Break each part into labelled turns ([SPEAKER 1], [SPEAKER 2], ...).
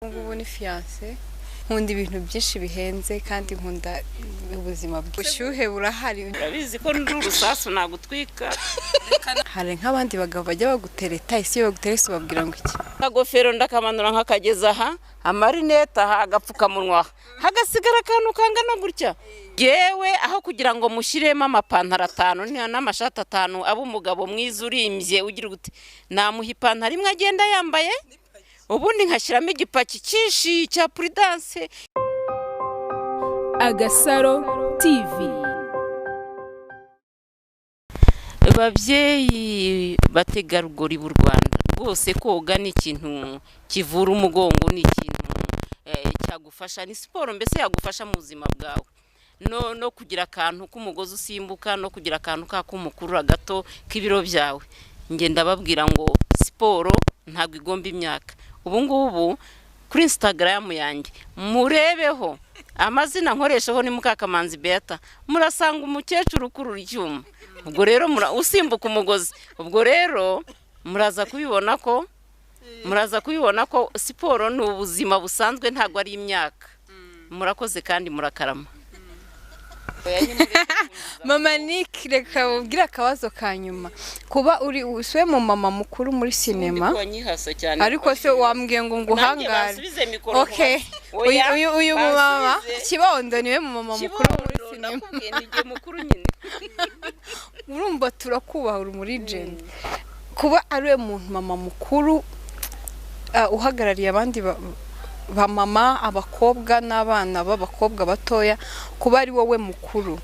[SPEAKER 1] Ngubu ni fiance nkunda ibintu byinshi bihenze kandi nkunda ubuzima bw'ubushyuhe burahari.
[SPEAKER 2] Urabizi ko ndi urusasu nagutwika.
[SPEAKER 1] Hari nk'abandi bagabo bajya bagutereta isi baguteresa babwira ngo iki.
[SPEAKER 2] Agofero ndakamanura nkakageza aha, amarinete aha, agapfukamunwa hagasigara akantu kangana gutya. Yewe aho kugira ngo mushyiremo amapantaro 5 n'amashati 5 abo umugabo mwiza urimbye ugira gute namuha ipantaro imwe agenda yambaye ubundi nkashyiramo igipaki cyinshi cya Prudence.
[SPEAKER 3] Agasaro TV.
[SPEAKER 2] Babyeyi bategarugori b'u Rwanda rwose koga ni ikintu kivura umugongo, ni ikintu cyagufasha, ni siporo mbese yagufasha mu buzima bwawe. No kugira akantu k'umugozi usimbuka, no kugira akantu k'umukurura gato k'ibiro byawe. Nge ndababwira ngo siporo ntabwo igomba imyaka. Ubu ngubu kuri Instagram yanjye murebeho amazina nkoreshaho ni Mukakamanzi Beata, murasanga umukecuru ukurura icyuma. Ubwo rero usimbuka umugozi. Ubwo rero muraza kubibona ko siporo ni ubuzima busanzwe ntabwo ari imyaka. Murakoze kandi murakarama.
[SPEAKER 1] Mama Nick reka ubwira akabazo kanyuma. Kuba uri uswe mu mama mukuru muri sinema. Ariko se wambwiye ngo nguhangare. Okay. Uyu mama Kibondo niwe mu mama mukuru muri sinema.
[SPEAKER 2] Nige mukuru nyine.
[SPEAKER 1] Urumva turakubaha uri muri legend. Kuba ari we muntu mama mukuru uhagarariye abandi ba mama, abakobwa n'abana b'abakobwa batoya, kuba ari wowe mukuru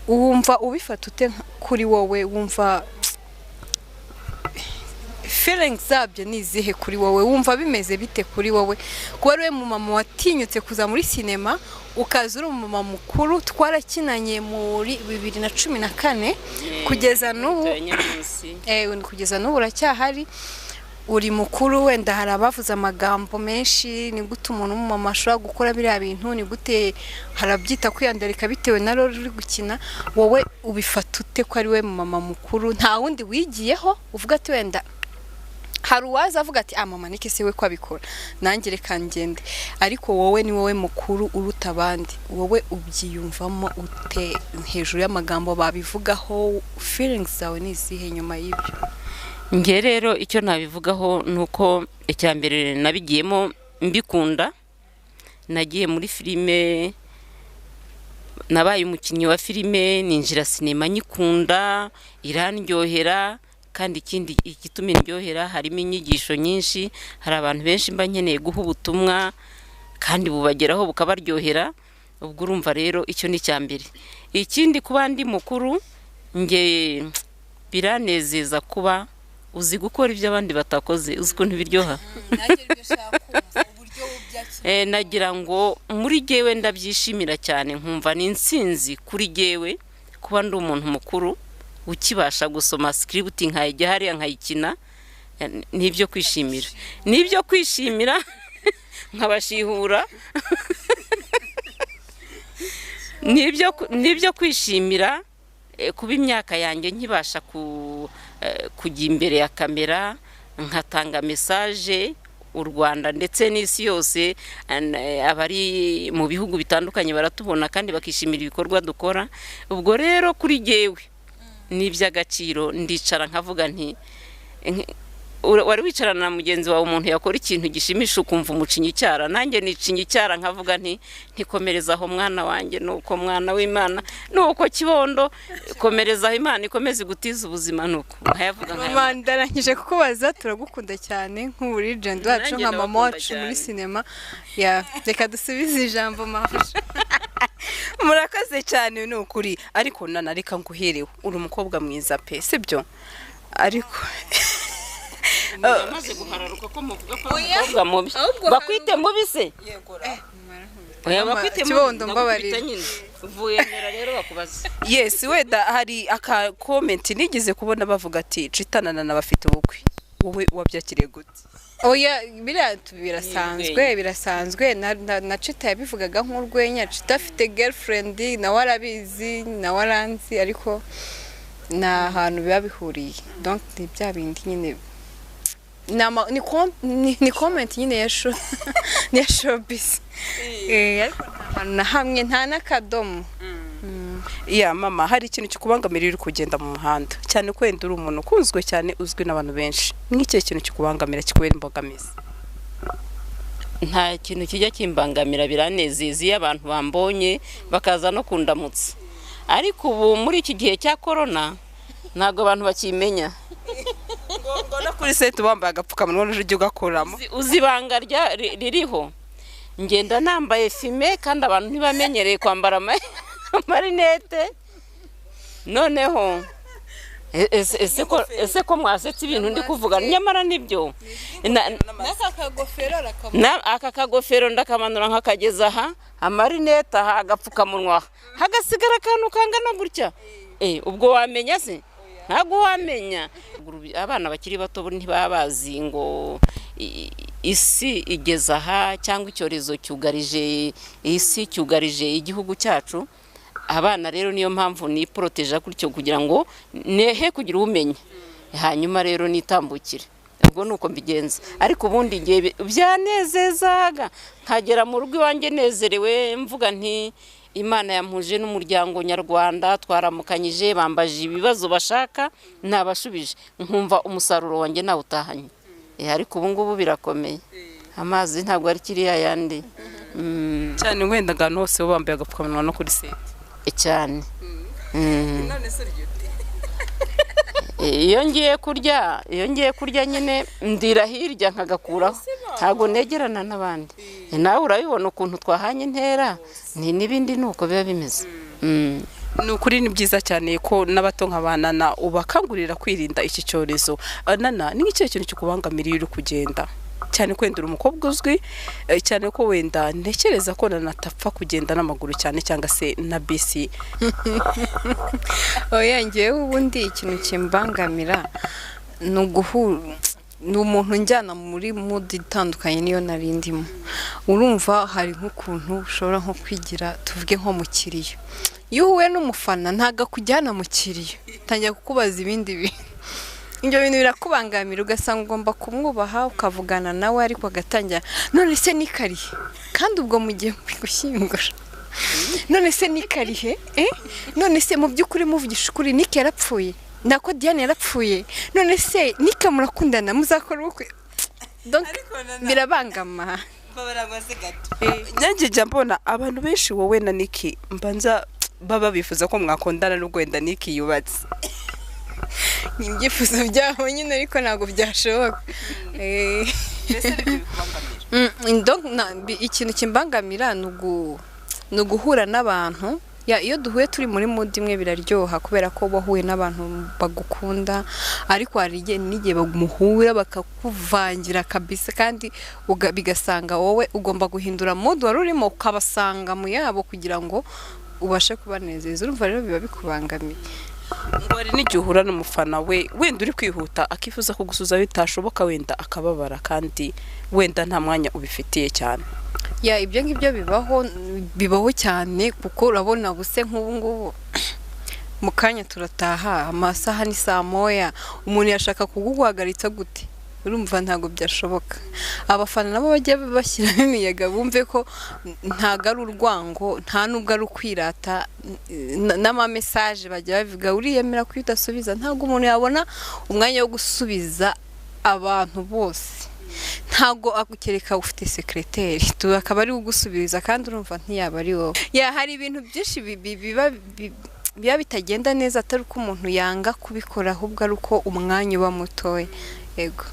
[SPEAKER 1] wumva ubifata ute kuri wowe? Wumva feelings zabyo nizihe kuri wowe? Wumva bimeze bite kuri wowe kuba ari we mu mama watinyutse kuza muri sinema ukaza uri umumama mukuru? Twarakinanye muri 2014 kugeza n'ubu kugeza n'ubu uracyahari uri mukuru. Wenda hari abavuze amagambo menshi, ni gute umuntu w'umumama ashobora gukora biriya bintu, ni gute harabyita kwiyandarika bitewe na role uri gukina. Wowe ubifata ute ko ari we mama mukuru? Nta wundi wigiyeho uvuga ati wenda hari uwaza avuga ati mama Nick se we ko abikora nanjye reka ngende, ariko wowe ni wowe mukuru uruta abandi. Wowe ubyiyumvamo ute hejuru y'amagambo babivugaho? Feelings zawe ni izihe nyuma y'ibyo?
[SPEAKER 2] Nge rero icyo nabivugaho nuko icyambere nabigiyemo mbikunda. Nagiye muri filime, nabaye umukinnyi wa filime, ninjira sinema nyikunda, irandyohera. Kandi ikindi igituma indyohera harimo inyigisho nyinshi, hari abantu benshi mba nkeneye guha ubutumwa kandi bubageraho bukabaryohera. Ubwo urumva rero icyo ni cyambere. Ikindi kuba ndi mukuru, nge biranezeza kuba uzi gukora ibyo abandi batakoze, uzi ko ntibiryoha. Nagira ngo muri jewe ndabyishimira cyane, nkumva ni insinzi kuri jewe kuba ndi umuntu mukuru ukibasha gusoma script nkayijya hariya nkayikina. Nibyo kwishimira nkabashihura. Nibyo kwishimira kuba imyaka yanjye nkibasha kujya imbere ya kamera nkatanga message u Rwanda ndetse n'isi yose. Abari mu bihugu bitandukanye baratubona kandi bakishimira ibikorwa dukora. Ubwo rero kuri jewe n'iby'agaciro ndicara nkavuga nti wari wicarana na mugenzi wawe umuntu yakora ikintu gishimisha ukumva umucinyi cyara, nanjye nicinyi cyara nkavuga nti ntikomereza aho mwana wanjye, nuko mwana w'Imana, nuko Kibondo komereza Imana ikomeze gutiza ubuzima. Nuko nkayavuga
[SPEAKER 1] mama ndarangije kukubaza. Turagukunda cyane nk'ubu legend wacu nka mama wacu muri sinema. Reka dusubize ijambo mafasha.
[SPEAKER 4] Murakoze cyane ni ukuri, ariko nanareka nguherewe uri umukobwa mwiza pe, sibyo? Ariko
[SPEAKER 2] amaze guhararuka ko muvuga ko umukobwa mubi bakwite mubi se. Oya bakwite
[SPEAKER 1] Kibondo mbabarira.
[SPEAKER 2] Uvuye ndera rero bakubaza.
[SPEAKER 4] Yes, weda hari aka comment nigeze kubona bavuga ati citanana n'abafite ubukwe. Wowe wabyakiriye gute?
[SPEAKER 1] Oya birasanzwe na Chita yabivugaga nk'urwenya. Chita afite girlfriend na warabizi na waranzi, ariko na hantu biba bihuriye. Donc ni bya bindi nyine ni comment nyine ya show ni ya showbiz ariko nta hantu na hamwe nta n'akadomo.
[SPEAKER 4] ya mama hari ikintu kikubangamira uri kugenda mu muhanda cyane ko wenda uri umuntu ukunzwe cyane uzwi n'abantu benshi nk'icyo kintu kikubangamira kikubera imbogamizi?
[SPEAKER 2] nta kintu kijya kimbangamira, biranezeza iyo abantu bambonye bakaza no kundamutsa, ariko ubu muri iki gihe cya corona ntabwo abantu bakimenya.
[SPEAKER 4] ngo no kuri set bambaye agapfukamunwa n'uje ugakoramo
[SPEAKER 2] uzi ibanga ririho, ngenda nambaye fime kandi abantu ntibamenyereye kwambara amarinete. noneho ese ko mwasetse ibintu ndi kuvuga, nyamara nibyo. aka kagofero ndakamanura nkakageza aha, amarinete aha, agapfukamunwa hagasigara akantu kangana gutya. ubwo wamenya se? ntabwo wamenya. abana bakiri bato ntibaba bazi ngo isi igeze aha cyangwa icyorezo cyugarije isi, cyugarije igihugu cyacu. abana rero niyo mpamvu ni poroteja gutyo kugira ngo nehe kugira ubumenyi, hanyuma rero nitambukire. ubwo nuko mbigenza, ariko ubundi ngiye byanezezaga nkagera mu rugo iwanjye nezerewe, mvuga nti Imana yampuje n'umuryango nyarwanda, twaramukanyije, bambaje ibibazo bashaka, nabashubije, nkumva umusaruro wanjye nawe utahanye. ariko ubu ngubu birakomeye, amazi ntabwo ari kiriya yandi.
[SPEAKER 4] cyane wenda ahantu hose bo bambaye agapfukamunwa no kuri set
[SPEAKER 2] cyane.
[SPEAKER 4] none se
[SPEAKER 2] iyo ngiye kurya nyine ndira hirya nkagakuraho, ntabwo negerana n'abandi. nawe urabibona ukuntu twahanye intera, n'ibindi nuko biba bimeze.
[SPEAKER 4] ni ukuri ni byiza cyane ko n'abato nk'abana ubakangurira kwirinda iki cyorezo. Nana, ni nk'icyo kintu kikubangamira iyo uri kugenda cyane ko wenda uri umukobwa uzwi cyane ko wenda ntekereza ko nanatapfa kugenda n'amaguru cyane cyangwa se na bisi?
[SPEAKER 1] ngewe ubundi ikintu kimbangamira ni umuntu njyana muri mood itandukanye niyo narindimo. urumva hari nk'ukuntu ushobora nko kwigira, tuvuge nko mu kiriyo, iyo uhuye n'umufana ntago akujyana mu kiriyo, tangira kukubaza ibindi bintu. ibyo bintu birakubangamira, ugasanga ugomba kumwubaha ukavugana nawe, ariko agatangira none se ni karihe, kandi ubwo mu gihe muri gushyingura none se ni karihe, none se mu by'ukuri muvugisha ukuri Nick yarapfuye, nako Diane yarapfuye, none se Nick murakundana muzakora ubukwe? donc birabangama.
[SPEAKER 4] Nyange mbona abantu benshi wowe na Nick mbanza baba bifuza ko mwakundana n'ubwo wenda Nick yubatse.
[SPEAKER 1] ibyifuzo byabo nyine, ariko ntabwo byashoboka. ikintu kimbangamira ni uguhura n'abantu. iyo duhuye turi muri mood imwe biraryoha, kubera ko wahuye n'abantu bagukunda, ariko hari n'igihe bamuhura bakakuvangira kabisa, kandi bigasanga wowe ugomba guhindura mood wari urimo ukabasanga mu yabo kugira ngo ubashe kubanezeza. urumva rero biba bikubangamiye.
[SPEAKER 4] ngo hari n'igihe uhura n'umufana wenda uri kwihuta akifuza kugusuza bitashoboka, wenda akababara, kandi wenda nta mwanya ubifitiye cyane.
[SPEAKER 1] ibyo ngibyo bibaho cyane, kuko urabona buse nk'ubu ngubu mu kanya turataha, amasaha ni 9:00, umuntu yashaka kuguhagaritsa gute? urumva ntabwo byashoboka. abafana nabo bajya bashyiramo imiyaga, bumve ko ntago ari urwango, nta nubwo ari ukwirata, n'ama message bajya bavuga uriyemera ko udasubiza. ntabwo umuntu yabona umwanya wo gusubiza abantu bose, ntabwo agukereka ufite secrétaire akaba ari ugusubiriza, kandi urumva ntiyaba ari wowe. hari ibintu byinshi biba bitagenda neza, atari uko umuntu yanga kubikora, ahubwo ari uko umwanya uba mutoya. yego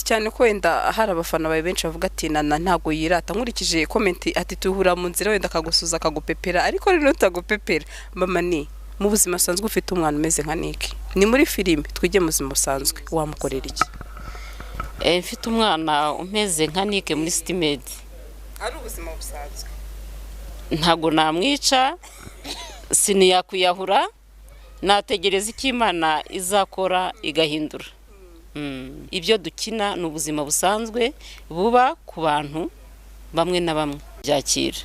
[SPEAKER 4] cyane ko wenda hari abafana bawe benshi bavuga ati Nana ntago yirata. nkurikije comment ati tuhura mu nzira wenda akagusuza akagupepera, ariko rero utagupepera. mama, ni mu buzima busanzwe ufite umwana umeze nka Nick, ni muri filime twige mu buzima busanzwe wamukorera iki?
[SPEAKER 2] mfite umwana umeze nka Nick muri Stimed,
[SPEAKER 4] ari ubuzima busanzwe
[SPEAKER 2] ntago namwica, siniyakwiyahura, nategereza icyo Imana izakora igahindura. ibyo dukina ni ubuzima busanzwe buba ku bantu bamwe na bamwe byakira.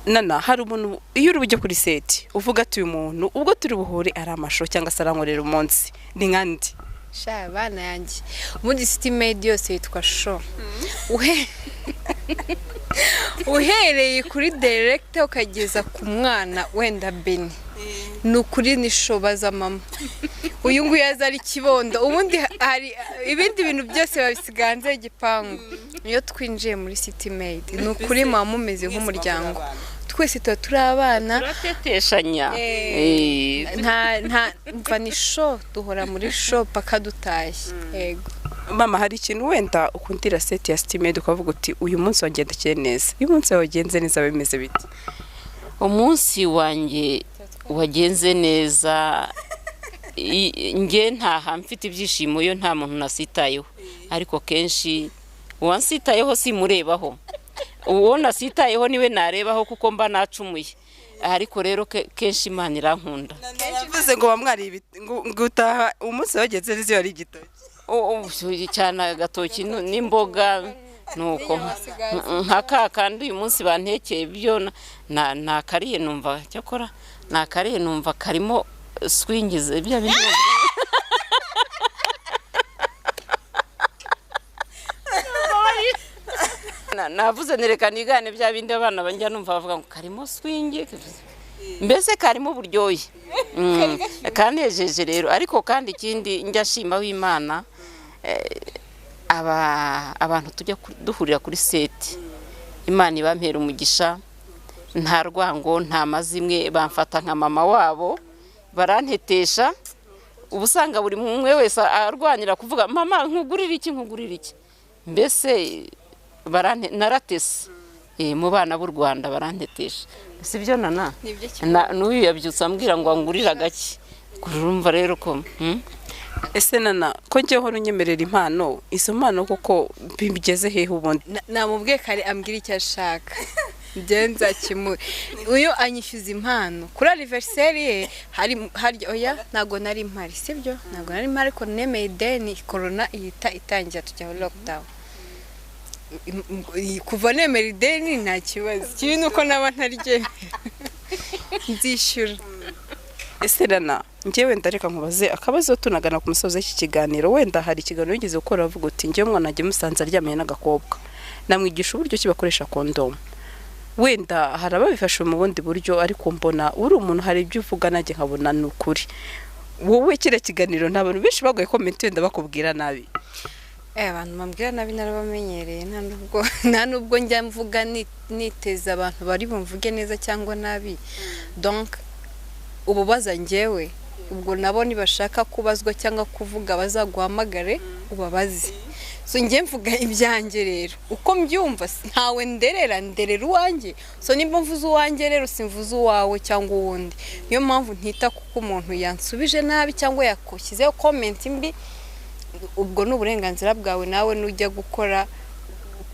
[SPEAKER 4] Nana, hari umuntu iyo uri bujye kuri set uvuga ati uyu muntu ubwo turi buhure ari amasho cyangwa se arankorera umunsi, ni nkandi?
[SPEAKER 1] sha bana yanjye muri City Maid yose yitwa show uhereye kuri director ukageza ku mwana wenda Beni nukuri ni show baza mama uyu nguyu yazari kibondo ubundi hari ibindi bintu byose babisiganze igipangu iyo twinjiye muri City Maid nukuri mama mumeze nk'umuryango twese turi abana
[SPEAKER 2] turateteshanya
[SPEAKER 1] nta mva ni show duhora muri show paka dutashye yego
[SPEAKER 4] mama hari ikintu wenda ukundira set ya City Maid ukavuga uti uyu munsi wagendekeye neza uyu munsi wagenze neza bimeze bite
[SPEAKER 2] umunsi wanjye wagenze neza nge ntaha mfite ibyishimo yo nta muntu nasitayeho ariko kenshi uwansitayeho simurebaho uwo nasitayeho niwe narebaho kuko mba nacumuye ariko rero kenshi Imana irankunda
[SPEAKER 4] bivuze ngo bamwari gutaha umunsi wagenze neza ari igitoki
[SPEAKER 2] cyane agatoki n'imboga nuko nka kandi uyu munsi bantekeye byo nakariye numva cyakora nakariye numva karimo swingize bya bintu navuze nerekana igane bya bindi abana banjya numva bavuga ngo karimo swingi mbese karimo uburyoyi kanejeje rero ariko kandi ikindi njya shima w'Imana abantu tujya duhurira kuri seti Imana ibampera umugisha nta rwango nta mazimwe bamfata nka mama wabo barantetesha ubusanga buri umwe wese arwanira kuvuga mama nkugurira iki mbese naratese mu bana b'u Rwanda barantetesha sibyo nana n'uyu yabyutse ambwira ngo angurira gake kurumva rero ko
[SPEAKER 4] ese nana ko ngeho runyemerera impano izo mpano koko bigeze hehe ubundi
[SPEAKER 1] namubwiye kare ambwira icyo ashaka ngenza kimwe uyu anyishyuza impano kuri anniversaire ye hari oya nago nari mpari sibyo nago nari mpari ko nemeye ideni corona ihita itangira tujya muri lockdown kuva nemera ideni nta kibazo kibi nuko naba ntarye nzishyura
[SPEAKER 4] ese nana ngewe ndareka nkubaze akabazo tunagana ku musozo w'iki kiganiro wenda hari ikiganiro yigeze gukora avuga uti ngewe umwana ajye musanze aryamye n'agakobwa namwigisha uburyo ki bakoresha kondomu wenda hari ababifashe mu bundi buryo ariko mbona uri umuntu hari ibyo uvuga nanjye nkabona ni ukuri wowe kire kiganiro nta bantu benshi bagoye comment wenda bakubwira nabi
[SPEAKER 1] abantu bambwira nabi narabamenyereye nta nubwo njya mvuga niteza abantu bari bumvuge neza cyangwa nabi donc ububaza ngewe ubwo nabo nibashaka kubazwa cyangwa kuvuga bazaguhamagare ubabaze so ngiye mvuga ibyanjye rero uko mbyumva ntawe nderera uwanjye so nimba mvuze uwanjye rero simvuze uwawe cyangwa uwundi niyo mpamvu ntita kuko umuntu yansubije nabi cyangwa yakushyizeho comment mbi ubwo n'uburenganzira bwawe nawe nujya gukora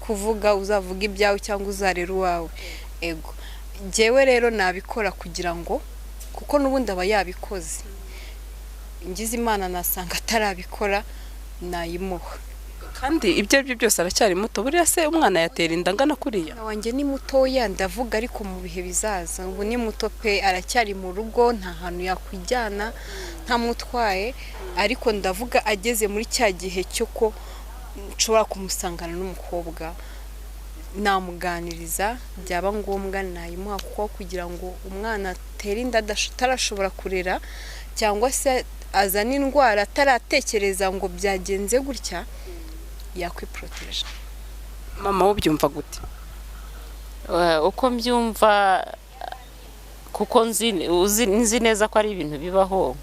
[SPEAKER 1] kuvuga uzavuga ibyawe cyangwa uzarera uwawe ego ngewe rero nabikora kugira ngo kuko n'ubundi aba yabikoze ngize Imana nasanga atarabikora nayimuha
[SPEAKER 4] kandi ibyo aribyo byose aracyari muto buriya se umwana yatera inda ngana kuriya
[SPEAKER 1] wanjye ni mutoya ndavuga ariko mu bihe bizaza ubu ni muto pe aracyari mu rugo nta hantu yakwijyana ntamutwaye ariko ndavuga ageze muri cya gihe cyo ko nshobora kumusangana n'umukobwa namuganiriza byaba ngombwa nayimuha kuko kugira ngo umwana atere inda atarashobora kurera cyangwa se azana indwara ataratekereza ngo byagenze gutya yakwiproteje
[SPEAKER 4] mama wo byumva gute
[SPEAKER 2] uko mbyumva kuko nzi neza ko ari ibintu bibaho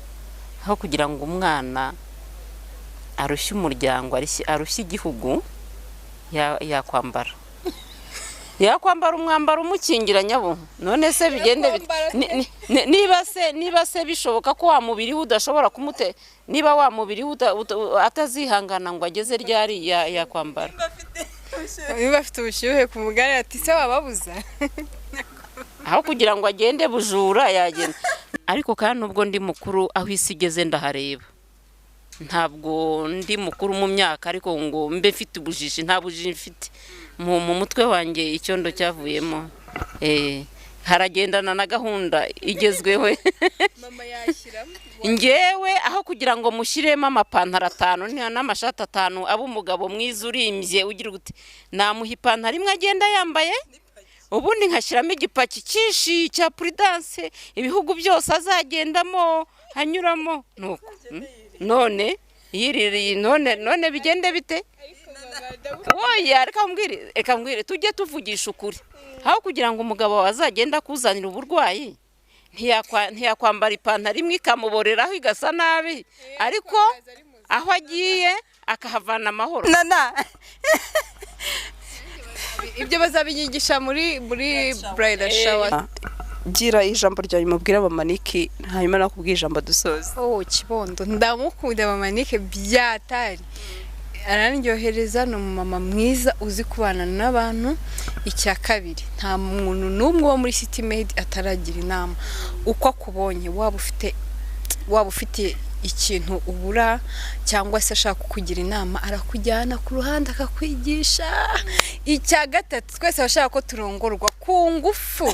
[SPEAKER 2] aho kugira ngo umwana arushye umuryango arushye igihugu yakwambara umwambaro umukingira nyabo none se bigende niba se bishoboka ko wa mubiri udashobora kumute niba wa mubiri atazihangana ngo ageze ryari yakwambara
[SPEAKER 1] niba afite ubushyuhe ku mugare ati se wababuza
[SPEAKER 2] aho kugira ngo agende bujura yagenda ariko kandi nubwo ndi mukuru aho isi igeze ndahareba ntabwo ndi mukuru mu myaka ariko ngo mbe mfite ubujiji nta bujiji mfite mu mutwe wanjye icyondo cyavuyemo haragendana na gahunda igezweho.
[SPEAKER 1] mama yashyiramo
[SPEAKER 2] ngewe aho kugira ngo mushyiremo amapantaro 5 n'amashati 5 abo umugabo mwiza urimbye ugira gute namuha ipantaro imwe agenda yambaye ubundi nkashyiramo igipaki cyinshi cya Prudence ibihugu byose azagendamo hanyuramo nuko none yiririye none bigende bite oya reka mbwire tujye tuvugisha ukuri aho kugira ngo umugabo azagenda kuzanira uburwayi ntiyakwambara ipantaro imwe ikamuboreraho igasa nabi ariko aho agiye akahavana amahoro.
[SPEAKER 1] ibyo bazabinyigisha muri bridal shower.
[SPEAKER 4] gira ijambo ryawe mubwira abamaniki hanyuma nakubwira ijambo dusoza.
[SPEAKER 1] Kibondo ndamukunda abamanike byatari arandyohereza no mama mwiza uzi kubana n'abantu. Icya kabiri nta muntu n'umwe wo muri City Maid ataragira inama uko akubonye waba ufite ikintu ubura cyangwa se ashaka kugira inama arakujyana ku ruhande akakwigisha. Icya gatatu twese bashaka ko turongorwa ku ngufu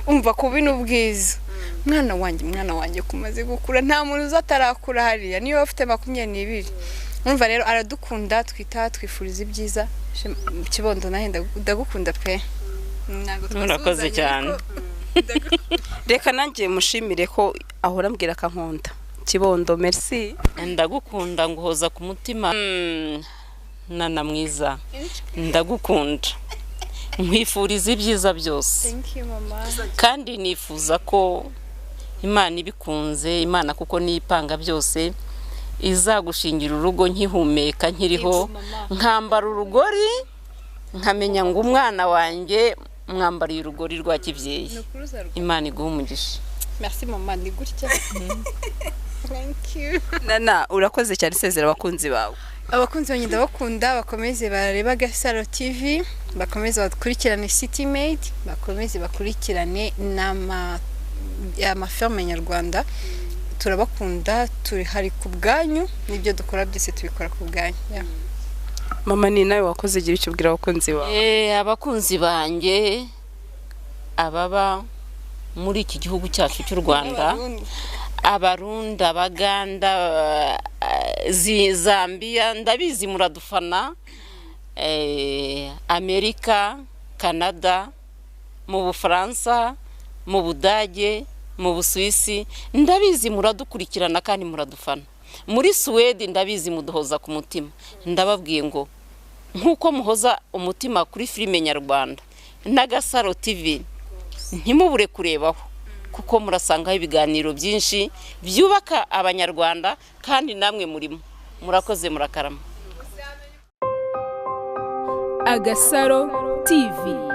[SPEAKER 1] umva ku bintu bwiza. Mwana wanjye kumaze gukura nta muntu uzatarakura hariya niyo bafite 22. Umva rero aradukunda twifuriza ibyiza. Kibondo nahe ndagukunda pe.
[SPEAKER 2] Murakoze cyane.
[SPEAKER 4] Reka nanjye mushimire ko ahora mbwira akankunda. Kibondo merci.
[SPEAKER 2] Ndagukunda nguhoza ku mutima. Nana mwiza ndagukunda nkwifuriza ibyiza byose.
[SPEAKER 1] Thank you mama.
[SPEAKER 2] Kandi nifuza ko Imana ibikunze Imana kuko nipanga byose izagushingira urugo nkihumeka nkiriho nkambara urugori nkamenya ngo umwana wanjye mwambariye urugori rwa kibyeyi. Imana iguhe umugisha.
[SPEAKER 1] Merci mama ndi gutya. Thank you.
[SPEAKER 4] Nana urakoze cyane sezera abakunzi bawe.
[SPEAKER 1] Abakunzi banjye ndabakunda bakomeze bareba Gasaro TV bakomeze bakurikirane City Maid bakomeze bakurikirane y'amaferme nyarwanda. Turabakunda turi hari ku bwanyu nibyo dukora byose tubikora ku bwanyu.
[SPEAKER 4] Mama ni nawe wakoze gira icyo ubwira abakunzi bawe.
[SPEAKER 2] Abakunzi banjye ababa muri iki gihugu cyacu cy'u Rwanda Abarundi Abaganda Zambia ndabizi muradufana Amerika Canada mu Bufaransa mu Budage mu Busuwisi ndabizi muradukurikirana kandi muradufana. Muri Sweden ndabizi muduhoza ku mutima. Ndababwiye ngo nkuko muhoza umutima kuri filime nyarwanda na Gasaro TV ntimubure kurebaho kuko murasangaho ibiganiro byinshi byubaka abanyarwanda kandi namwe murimo. Murakoze murakarama.
[SPEAKER 3] Agasaro TV.